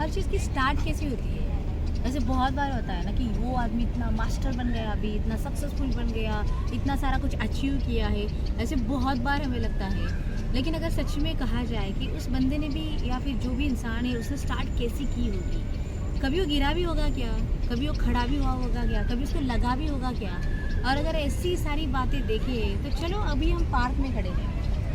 हर चीज़ की स्टार्ट कैसे होती है। वैसे बहुत बार होता है ना कि वो आदमी इतना मास्टर बन गया, अभी इतना सक्सेसफुल बन गया, इतना सारा कुछ अचीव किया है, ऐसे बहुत बार हमें लगता है। लेकिन अगर सच में कहा जाए कि उस बंदे ने भी या फिर जो भी इंसान है उसने स्टार्ट कैसी की होगी, कभी वो गिरा भी होगा क्या, कभी वो खड़ा भी हुआ होगा क्या, कभी उसको लगा भी होगा क्या। और अगर ऐसी सारी बातें देखें तो चलो अभी हम पार्क में खड़े हैं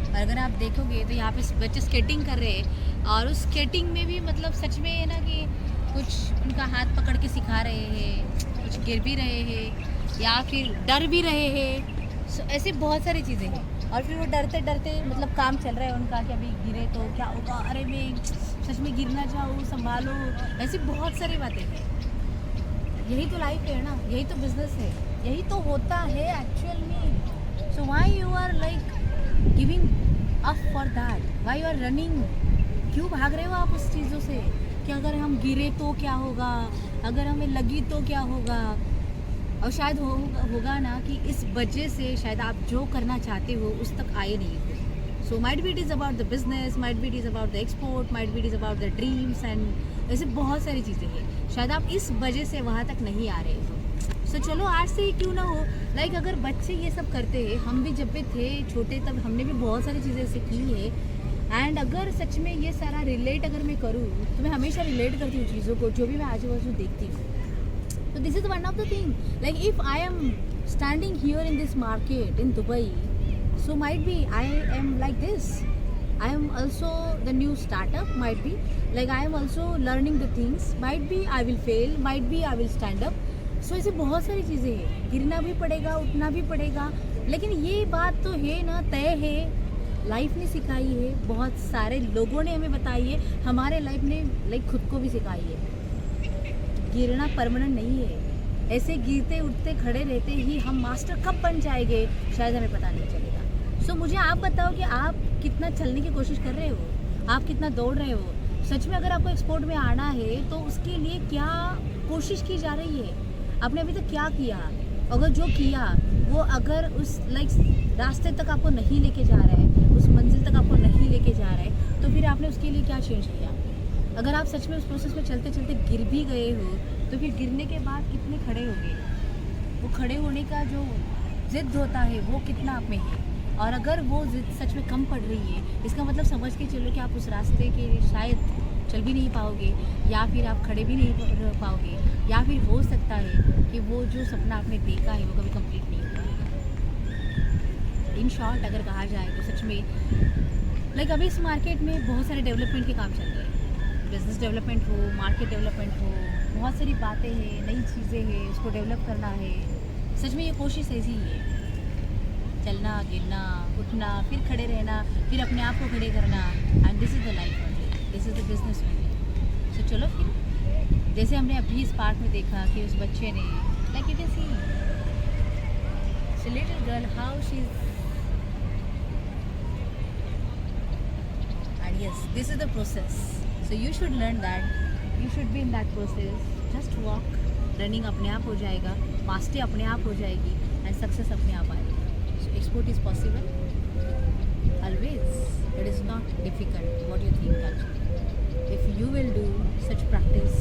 और अगर आप देखोगे तो यहाँ पे बच्चे स्केटिंग कर रहे हैं और उस स्केटिंग में भी मतलब सच में है ना कि कुछ उनका हाथ पकड़ के सिखा रहे हैं, कुछ गिर भी रहे हैं या फिर डर भी रहे हैं। सो ऐसे बहुत सारी चीज़ें हैं और फिर वो डरते डरते मतलब काम चल रहा है उनका कि अभी गिरे तो क्या होगा, अरे मैं सच में गिरना चाहूँ, संभालो। ऐसी बहुत सारी बातें हैं। यही तो लाइफ है ना, यही तो बिजनेस है, यही तो होता है एक्चुअल में। So why you are like giving up for that, why you are running, क्यों भाग रहे हो आप उस चीज़ों से कि अगर हम गिरे तो क्या होगा, अगर हमें लगी तो क्या होगा। और शायद होगा ना कि इस वजह से शायद आप जो करना चाहते हो उस तक आए नहीं हो। So might be it is about the business, might be it is about the export, might be it is about the dreams and ऐसे बहुत सारी चीज़ें हैं। शायद आप इस वजह से वहाँ तक नहीं आ रहे हो। सो चलो आज से ही क्यों ना हो, लाइक अगर बच्चे ये सब करते हैं, हम भी जब भी थे छोटे तब हमने भी बहुत सारी चीज़ें ऐसे की है। एंड अगर सच में ये सारा रिलेट अगर मैं करूँ तो मैं हमेशा रिलेट करती हूँ चीज़ों को जो भी मैं आजू बाजू देखती हूँ। So this is one of the thing. Like if I am standing here in this market in Dubai, so might be I am like this. I am also the new startup. Might be like I am also learning the things. Might be I will fail. Might be I will stand up. So ऐसे बहुत सारी चीज़ें हैं। गिरना भी पड़ेगा, उठना भी पड़ेगा। लेकिन ये बात तो है ना, तय है, लाइफ ने सिखाई है, बहुत सारे लोगों ने हमें बताई है, हमारे लाइफ ने लाइक खुद को भी सिखाई है। गिरना परमानेंट नहीं है। ऐसे गिरते उठते खड़े रहते ही हम मास्टर कब बन जाएंगे शायद हमें पता नहीं चलेगा। सो मुझे आप बताओ कि आप कितना चलने की कोशिश कर रहे हो, आप कितना दौड़ रहे हो। सच में अगर आपको एक्सपोर्ट में आना है तो उसके लिए क्या कोशिश की जा रही है, आपने अभी तक क्या किया। अगर जो किया वो अगर उस लाइक रास्ते तक आपको नहीं लेके जा रहा है, उस मंजिल तक आपको नहीं लेके जा रहा है, तो फिर आपने उसके लिए क्या चेंज किया। अगर आप सच में उस प्रोसेस में चलते चलते गिर भी गए हो तो फिर गिरने के बाद कितने खड़े हो गए, वो खड़े होने का जो ज़िद होता है वो कितना आप में है। और अगर वो ज़िद सच में कम पड़ रही है, इसका मतलब समझ के चलो कि आप उस रास्ते के शायद चल भी नहीं पाओगे या फिर आप खड़े भी नहीं रह पाओगे, या फिर हो सकता है कि वो जो सपना आपने देखा है वो कभी कंप्लीट नहीं होगा। इन शॉर्ट अगर कहा जाए तो सच में लाइक अभी इस मार्केट में बहुत सारे डेवलपमेंट के काम चल रहे हैं। बिज़नेस डेवलपमेंट हो, मार्केट डेवलपमेंट हो, बहुत सारी बातें हैं, नई चीज़ें हैं, उसको डेवलप करना है। सच में ये कोशिश ऐसी ही है, चलना, गिरना, उठना, फिर खड़े रहना, फिर अपने आप को खड़े करना। And this is the life only, this is the business only. So चलो फिर जैसे हमने अभी इस पार्क में देखा कि उस बच्चे ने like it is he little girl how she is, and yes this is the process. So you should learn that, you should be in that process. Just walk, running अपने आप हो जाएगा, मास्टरी अपने आप हो जाएगी and success अपने आप आएगा. So export is possible. Always. It is not difficult. What you think actually. If you will do such practice,